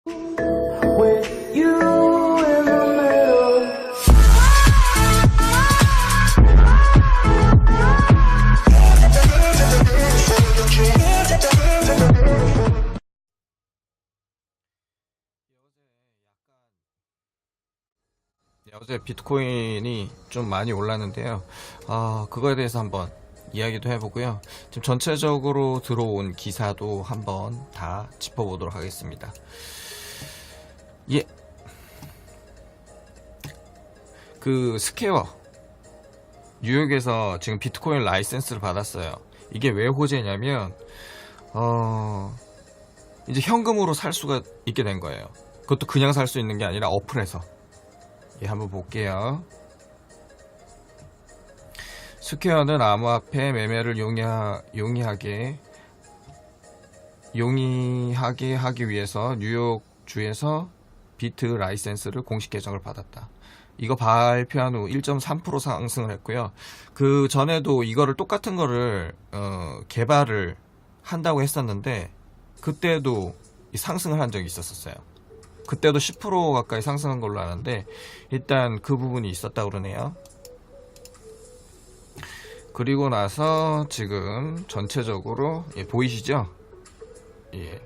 With you in the middle. 어제 비트코인이 좀 많이 올랐는데요. 그거에 대해서 한번 이야기도 해보고요. 지금 전체적으로 들어온 기사도 한번 다 짚어보도록 하겠습니다. 예. 그 스퀘어 뉴욕에서 지금 비트코인 라이센스를 받았어요. 이게 왜 호재냐면 이제 현금으로 살 수가 있게 된 거예요. 그것도 그냥 살 수 있는 게 아니라 어플에서. 예, 한번 볼게요. 스퀘어는 암호화폐 매매를 용이하게 하기 위해서 뉴욕주에서 비트 라이센스를 공식 개정을 받았다. 이거 발표한 후 1.3% 상승을 했고요. 그 전에도 이거를 똑같은 거를 개발을 한다고 했었는데 그때도 상승을 한 적이 있었어요. 그때도 10% 가까이 상승한 걸로 아는데 일단 그 부분이 있었다고 그러네요. 그리고 나서 지금 전체적으로 보이시죠? 예.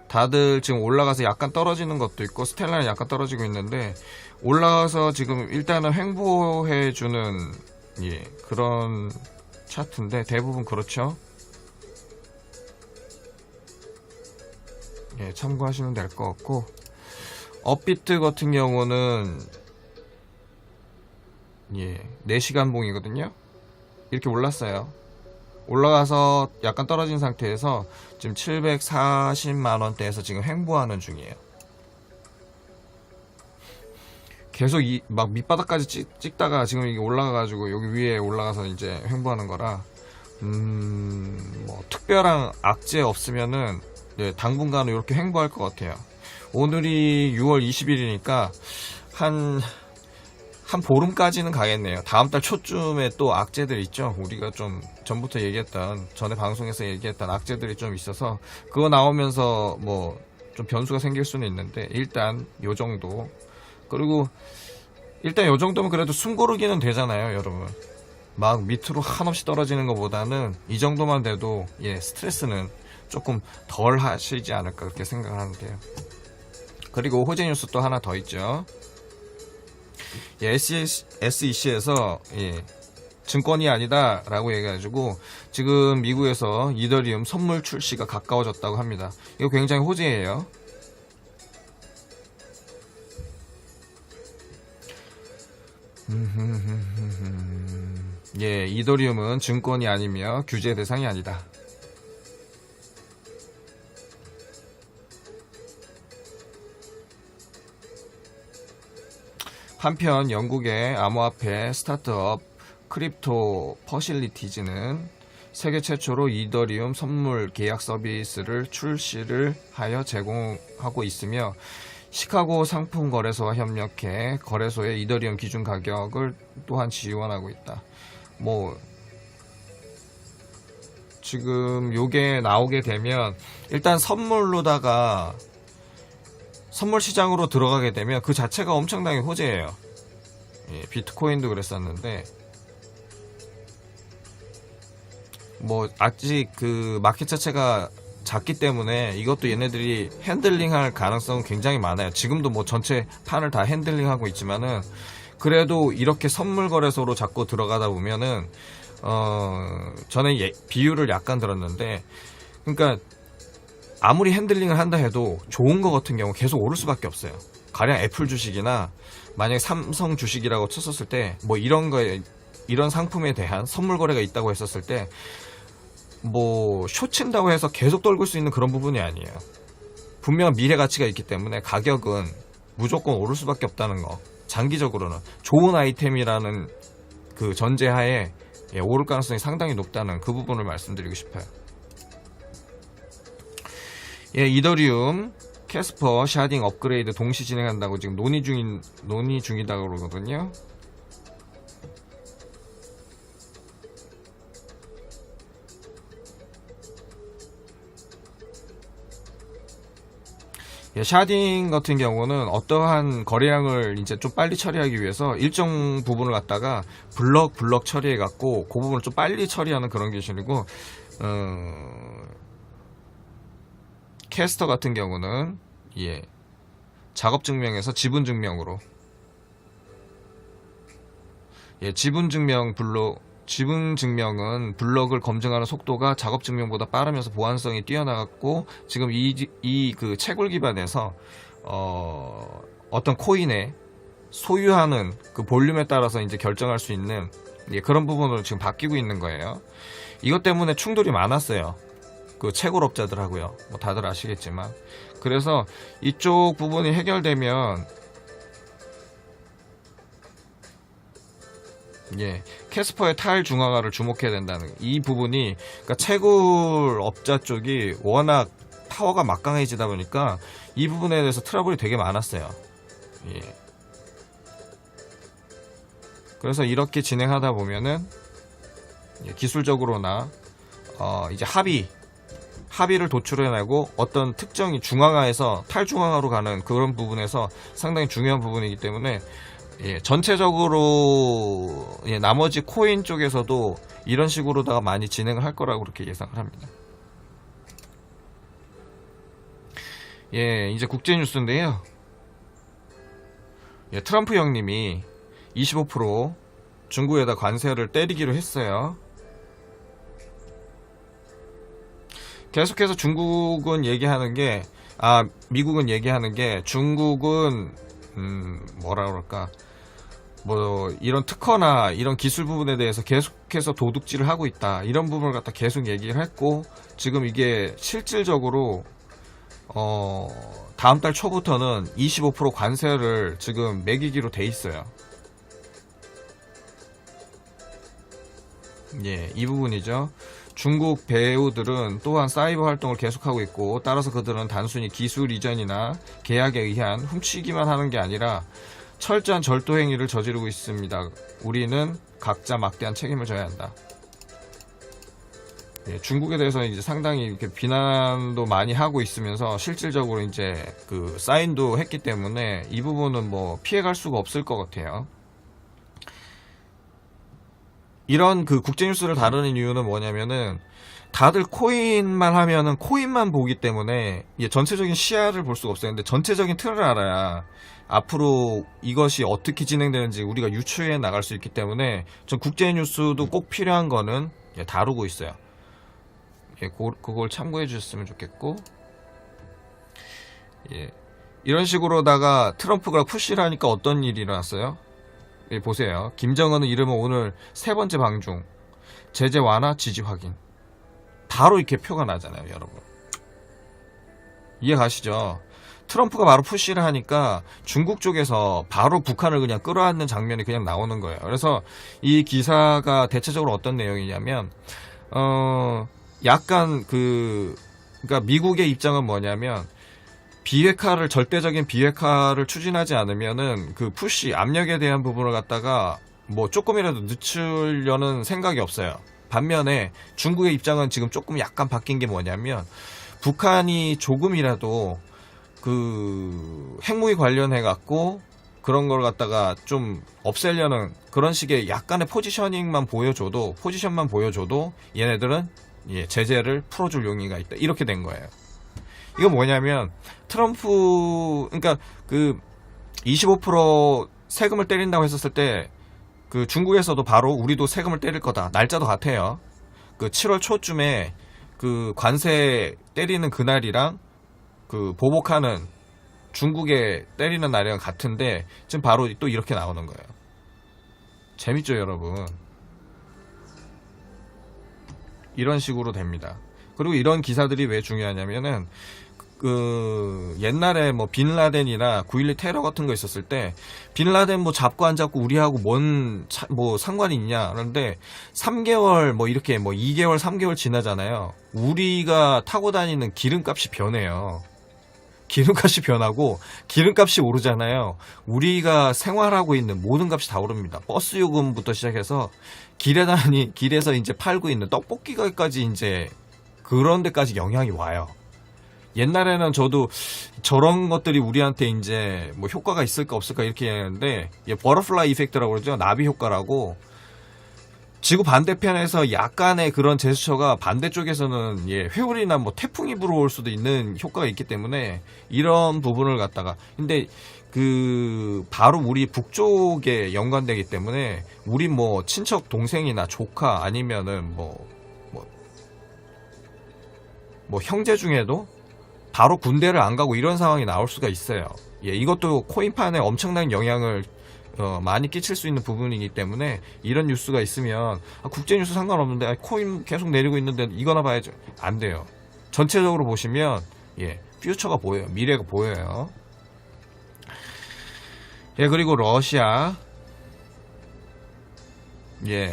다들 지금 올라가서 약간 떨어지는 것도 있고 스텔라는 약간 떨어지고 있는데 올라가서 지금 일단은 횡보해주는 그런 차트인데 대부분 그렇죠? 예, 참고하시면 될 것 같고 업비트 같은 경우는 4시간 봉이거든요. 이렇게 올랐어요. 올라가서 약간 떨어진 상태에서 지금 740만원대에서 지금 횡보하는 중이에요. 계속 막 밑바닥까지 찍다가 지금 이게 올라가가지고 여기 위에 올라가서 이제 횡보하는 거라 뭐 특별한 악재 없으면은 당분간은 이렇게 횡보할 것 같아요. 오늘이 6월 20일이니까 한 보름까지는 가겠네요. 다음 달 초쯤에 또 악재들 있죠. 우리가 좀 전부터 얘기했던 전에 방송에서 얘기했던 악재들이 좀 있어서 그거 나오면서 뭐 좀 변수가 생길 수는 있는데 일단 요 정도. 그리고 일단 요 정도면 그래도 숨 고르기는 되잖아요, 여러분. 막 밑으로 한없이 떨어지는 것보다는 이 정도만 돼도 스트레스는 조금 덜 하시지 않을까 그렇게 생각을 하는데요. 그리고 호재 뉴스 또 하나 더 있죠. SEC에서 증권이 아니다 라고 얘기해가지고 지금 미국에서 이더리움 선물 출시가 가까워졌다고 합니다. 이거 굉장히 호재예요. 이더리움은 증권이 아니며 규제 대상이 아니다. 한편 영국의 암호화폐 스타트업 크립토 퍼실리티즈는 세계 최초로 이더리움 선물 계약 서비스를 출시를 하여 제공하고 있으며 시카고 상품 거래소와 협력해 거래소의 이더리움 기준 가격을 또한 지원하고 있다. 뭐 지금 요게 나오게 되면 일단 선물로다가 선물 시장으로 들어가게 되면 그 자체가 엄청나게 호재예요. 비트코인도 그랬었는데 뭐 아직 그 마켓 자체가 작기 때문에 이것도 얘네들이 핸들링할 가능성은 굉장히 많아요. 지금도 뭐 전체 판을 다 핸들링하고 있지만은 그래도 이렇게 선물 거래소로 자꾸 들어가다 보면은 전에 비유를 약간 들었는데 그러니까 아무리 핸들링을 한다 해도 좋은 거 같은 경우 계속 오를 수밖에 없어요. 가령 애플 주식이나 만약에 삼성 주식이라고 쳤었을 때 뭐 이런 거에 이런 상품에 대한 선물 거래가 있다고 했었을 때 뭐 쇼친다고 해서 계속 떨굴 수 있는 그런 부분이 아니에요. 분명한 미래 가치가 있기 때문에 가격은 무조건 오를 수밖에 없다는 거. 장기적으로는 좋은 아이템이라는 그 전제하에 오를 가능성이 상당히 높다는 그 부분을 말씀드리고 싶어요. 이더리움 캐스퍼 샤딩 업그레이드 동시 진행한다고 지금 논의 중이다 그러거든요. 예, 샤딩 같은 경우는 어떠한 거래량을 이제 좀 빨리 처리하기 위해서 일정 부분을 갖다가 블럭 처리해 갖고 그 부분을 좀 빨리 처리하는 그런 기술이고, 캐스터 같은 경우는 예, 작업 증명에서 지분 증명으로, 예, 지분 증명은 블럭을 검증하는 속도가 작업 증명보다 빠르면서 보안성이 뛰어나갔고, 지금 이 그 채굴 기반에서 어떤 코인의 소유하는 그 볼륨에 따라서 이제 결정할 수 있는, 예, 그런 부분으로 지금 바뀌고 있는 거예요. 이것 때문에 충돌이 많았어요. 그 채굴업자들하고요. 뭐 다들 아시겠지만. 그래서 이쪽 부분이 해결되면, 예, 캐스퍼의 타일 중앙화를 주목해야 된다는 이 부분이, 그러니까 채굴업자 쪽이 워낙 파워가 막강해지다 보니까 이 부분에 대해서 트러블이 되게 많았어요. 예. 그래서 이렇게 진행하다 보면은, 예, 기술적으로나 이제 합의를 도출해내고 어떤 특정이 중앙화에서 탈중앙화로 가는 그런 부분에서 상당히 중요한 부분이기 때문에, 예, 전체적으로, 예, 나머지 코인 쪽에서도 이런 식으로다가 많이 진행을 할 거라고 그렇게 예상을 합니다. 예, 이제 국제 뉴스인데요. 예, 트럼프 형님이 25% 중국에다 관세를 때리기로 했어요. 계속해서 미국은 얘기하는 게 중국은 뭐라 그럴까, 뭐 이런 특허나 이런 기술 부분에 대해서 계속해서 도둑질을 하고 있다, 이런 부분을 갖다 계속 얘기를 했고, 지금 이게 실질적으로 다음 달 초부터는 25% 관세를 지금 매기기로 돼 있어요. 예, 이 부분이죠. 중국 배우들은 또한 사이버 활동을 계속하고 있고, 따라서 그들은 단순히 기술 이전이나 계약에 의한 훔치기만 하는 게 아니라 철저한 절도 행위를 저지르고 있습니다. 우리는 각자 막대한 책임을 져야 한다. 예, 중국에 대해서 이제 상당히 이렇게 비난도 많이 하고 있으면서 실질적으로 이제 그 사인도 했기 때문에 이 부분은 뭐 피해갈 수가 없을 것 같아요. 이런 그 국제 뉴스를 다루는 이유는 뭐냐면은, 다들 코인만 하면은 코인만 보기 때문에, 예, 전체적인 시야를 볼 수가 없어요. 근데 전체적인 틀을 알아야 앞으로 이것이 어떻게 진행되는지 우리가 유추해 나갈 수 있기 때문에, 전 국제 뉴스도 꼭 필요한 거는, 예, 다루고 있어요. 예, 그걸 참고해 주셨으면 좋겠고, 예, 이런 식으로다가 트럼프가 푸시를 하니까 어떤 일이 일어났어요? 예, 보세요. 김정은은 이름은 오늘 3번째 방중, 제재 완화, 지지 확인. 바로 이렇게 표가 나잖아요, 여러분. 이해 가시죠? 트럼프가 바로 푸시를 하니까 중국 쪽에서 바로 북한을 그냥 끌어안는 장면이 그냥 나오는 거예요. 그래서 이 기사가 대체적으로 어떤 내용이냐면, 약간 그러니까 미국의 입장은 뭐냐면, 절대적인 비핵화를 추진하지 않으면은 그 푸시, 압력에 대한 부분을 갖다가 뭐 조금이라도 늦추려는 생각이 없어요. 반면에 중국의 입장은 지금 조금 약간 바뀐 게 뭐냐면, 북한이 조금이라도 그 핵무기 관련해 갖고 그런 걸 갖다가 좀 없애려는 그런 식의 약간의 포지션만 보여줘도 얘네들은, 예, 제재를 풀어줄 용의가 있다, 이렇게 된 거예요. 이거 뭐냐면, 그러니까 그 25% 세금을 때린다고 했었을 때, 그 중국에서도 바로 우리도 세금을 때릴 거다, 날짜도 같아요. 그 7월 초쯤에 그 관세 때리는 그날이랑 그 보복하는 중국에 때리는 날이랑 같은데, 지금 바로 또 이렇게 나오는 거예요. 재밌죠, 여러분? 이런 식으로 됩니다. 그리고 이런 기사들이 왜 중요하냐면은, 그 옛날에 뭐 빈라덴이나 9.12 테러 같은 거 있었을 때, 빈라덴 뭐 잡고 안 잡고 우리하고 뭐 상관이 있냐, 그런데 3개월 뭐 이렇게 뭐 2개월 3개월 지나잖아요. 우리가 타고 다니는 기름값이 변해요. 기름값이 변하고 기름값이 오르잖아요. 우리가 생활하고 있는 모든 값이 다 오릅니다. 버스 요금부터 시작해서 길에서 이제 팔고 있는 떡볶이가까지 이제 그런 데까지 영향이 와요. 옛날에는 저도 저런 것들이 우리한테 이제 뭐 효과가 있을까 없을까 이렇게 했는데, 버터플라이 이펙트라고 그러죠. 나비 효과라고. 지구 반대편에서 약간의 그런 제스처가 반대쪽에서는 회오리나 뭐 태풍이 불어올 수도 있는 효과가 있기 때문에 이런 부분을 갖다가, 근데 그 바로 우리 북쪽에 연관되기 때문에 우리 뭐 친척 동생이나 조카 아니면은 뭐 형제 중에도 바로 군대를 안 가고 이런 상황이 나올 수가 있어요. 이것도 코인판에 엄청난 영향을 많이 끼칠 수 있는 부분이기 때문에 이런 뉴스가 있으면 국제 뉴스 상관없는데 코인 계속 내리고 있는데 이거나 봐야죠. 안 돼요. 전체적으로 보시면 퓨처가 보여요. 미래가 보여요. 그리고 러시아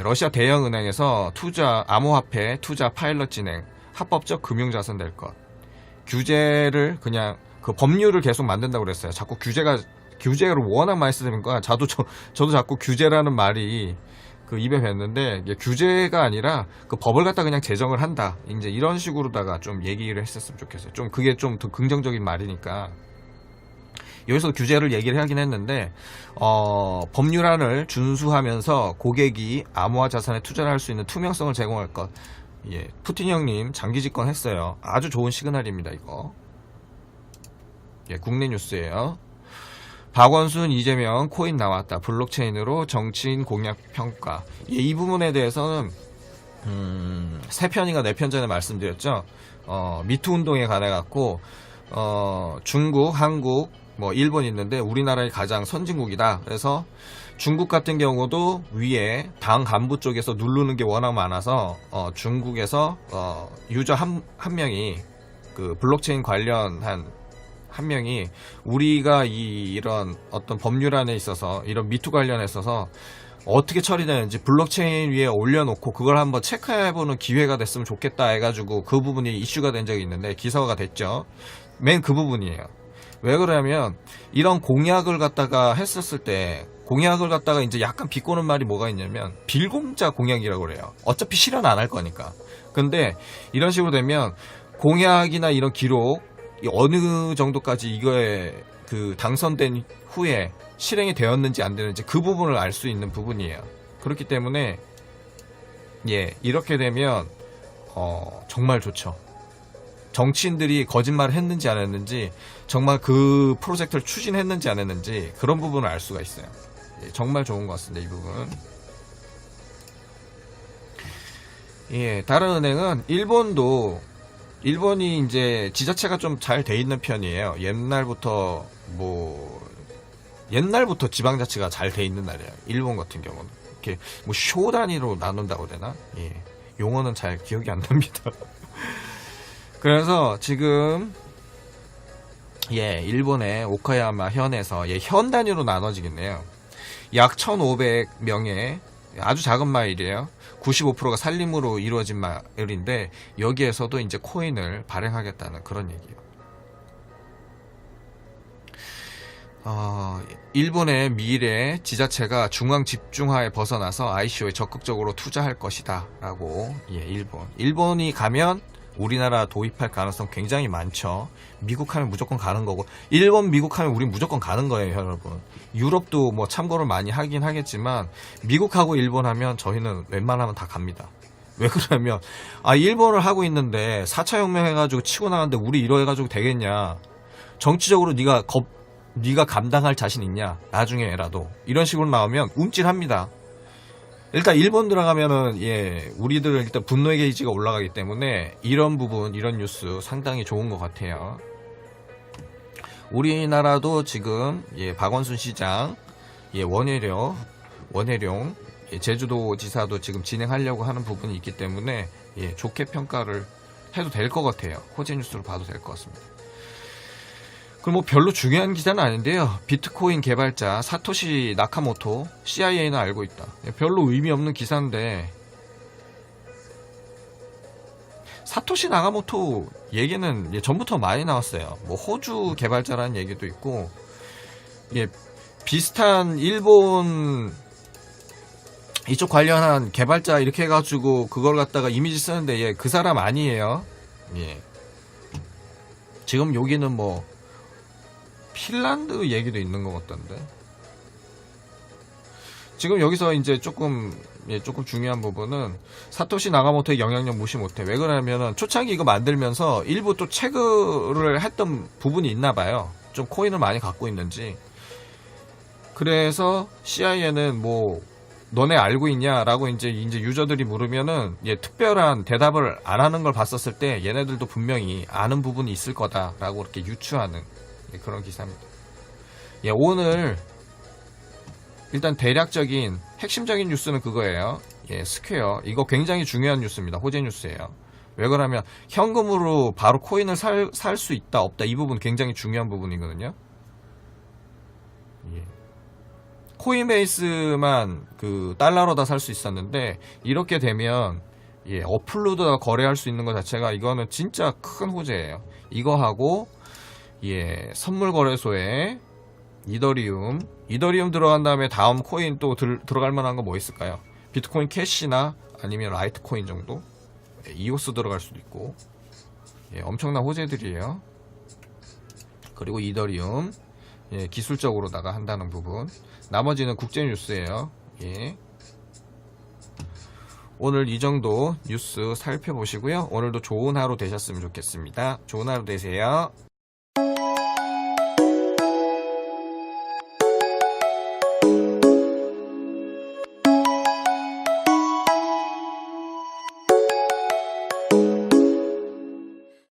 러시아 대형은행에서 암호화폐 투자 파일럿 진행, 합법적 금융자산 될 것. 규제를 그냥 그 법률을 계속 만든다고 그랬어요. 자꾸 규제를 워낙 많이 쓰니까 저도 자꾸 규제라는 말이 그 입에 뱉는데, 규제가 아니라 그 법을 갖다 그냥 제정을 한다. 이제 이런 식으로다가 좀 얘기를 했었으면 좋겠어요. 좀 그게 좀 더 긍정적인 말이니까. 여기서 규제를 얘기를 하긴 했는데, 법률안을 준수하면서 고객이 암호화 자산에 투자를 할 수 있는 투명성을 제공할 것. 푸틴 형님 장기 집권 했어요. 아주 좋은 시그널입니다, 이거. 국내 뉴스예요. 박원순, 이재명, 코인 나왔다. 블록체인으로 정치인 공약 평가. 이 부분에 대해서는 3편인가 4편 전에 말씀드렸죠. 미투 운동에 관해 갖고 중국, 한국, 일본 있는데 우리나라의 가장 선진국이다. 그래서 중국 같은 경우도 위에 당 간부 쪽에서 누르는 게 워낙 많아서 중국에서 유저 한 명이 그 블록체인 관련한 한 명이 우리가 이런 어떤 법률안에 있어서 이런 미투 관련해 있어서 어떻게 처리되는지 블록체인 위에 올려놓고 그걸 한번 체크해보는 기회가 됐으면 좋겠다 해가지고 그 부분이 이슈가 된 적이 있는데 기사화가 됐죠. 맨 그 부분이에요. 왜 그러냐면 이런 공약을 갖다가 했었을 때 공약을 갖다가 이제 약간 비꼬는 말이 뭐가 있냐면 빌공짜 공약이라고 그래요. 어차피 실현 안 할 거니까. 근데 이런 식으로 되면 공약이나 이런 기록 어느 정도까지 이거에 그 당선된 후에 실행이 되었는지 안 되는지 그 부분을 알 수 있는 부분이에요. 그렇기 때문에 이렇게 되면 정말 좋죠. 정치인들이 거짓말을 했는지 안 했는지, 정말 그 프로젝트를 추진했는지 안 했는지 그런 부분을 알 수가 있어요. 정말 좋은 것 같습니다, 이 부분. 다른 은행은 일본이 이제 지자체가 좀 잘 돼 있는 편이에요. 옛날부터 지방자치가 잘 돼 있는 나라예요. 일본 같은 경우는 이렇게 쇼 단위로 나눈다고 되나? 용어는 잘 기억이 안 납니다. 그래서 지금 일본의 오카야마 현에서 현 단위로 나눠지겠네요. 약 1,500명의 아주 작은 마을이에요. 95%가 산림으로 이루어진 마을인데 여기에서도 이제 코인을 발행하겠다는 그런 얘기예요. 일본의 미래 지자체가 중앙 집중화에 벗어나서 ICO에 적극적으로 투자할 것이다 라고. 일본이 가면 우리나라 도입할 가능성 굉장히 많죠. 미국 하면 무조건 가는 거고, 일본, 미국 하면 우린 무조건 가는 거예요, 여러분. 유럽도 참고를 많이 하긴 하겠지만 미국하고 일본 하면 저희는 웬만하면 다 갑니다. 왜 그러냐면 일본을 하고 있는데 4차 혁명 해가지고 치고 나갔는데 우리 이러 해가지고 되겠냐, 정치적으로 네가 감당할 자신 있냐, 나중에라도 이런 식으로 나오면 움찔합니다. 일단 일본 들어가면은 우리들은 일단 분노의 게이지가 올라가기 때문에 이런 부분, 이런 뉴스 상당히 좋은 것 같아요. 우리나라도 지금 박원순 시장, 원혜룡 제주도지사도 지금 진행하려고 하는 부분이 있기 때문에 좋게 평가를 해도 될 것 같아요. 호재 뉴스로 봐도 될 것 같습니다. 그럼 별로 중요한 기사는 아닌데요. 비트코인 개발자 사토시 나카모토, CIA는 알고 있다. 별로 의미 없는 기사인데, 사토시 나카모토 얘기는 전부터 많이 나왔어요. 호주 개발자라는 얘기도 있고, 비슷한 일본 이쪽 관련한 개발자 이렇게 해가지고 그걸 갖다가 이미지 쓰는데 그 사람 아니에요. 지금 여기는 뭐 핀란드 얘기도 있는 것 같던데. 지금 여기서 이제 조금 중요한 부분은 사토시 나가모토의 영향력 무시 못해. 왜 그러냐면은 초창기 이거 만들면서 일부 또 체그를 했던 부분이 있나 봐요. 좀 코인을 많이 갖고 있는지. 그래서 CIA는 뭐 너네 알고 있냐라고 이제 유저들이 물으면은 특별한 대답을 안 하는 걸 봤었을 때 얘네들도 분명히 아는 부분이 있을 거다라고 이렇게 유추하는 그런 기사입니다. 오늘 일단 대략적인 핵심적인 뉴스는 그거예요. 스퀘어 이거 굉장히 중요한 뉴스입니다. 호재 뉴스예요. 왜 그러면 현금으로 바로 코인을 살 수 있다 없다 이 부분 굉장히 중요한 부분이거든요. 코인베이스만 그 달러로 다 살 수 있었는데 이렇게 되면 어플로도 거래할 수 있는 것 자체가 이거는 진짜 큰 호재예요. 이거하고 선물 거래소에 이더리움 들어간 다음에 다음 코인 또 들어갈 만한 거 뭐 있을까요? 비트코인 캐시나 아니면 라이트코인 정도? 이오스 들어갈 수도 있고. 엄청난 호재들이에요. 그리고 이더리움 기술적으로다가 한다는 부분. 나머지는 국제 뉴스예요. 오늘 이 정도 뉴스 살펴보시고요. 오늘도 좋은 하루 되셨으면 좋겠습니다. 좋은 하루 되세요.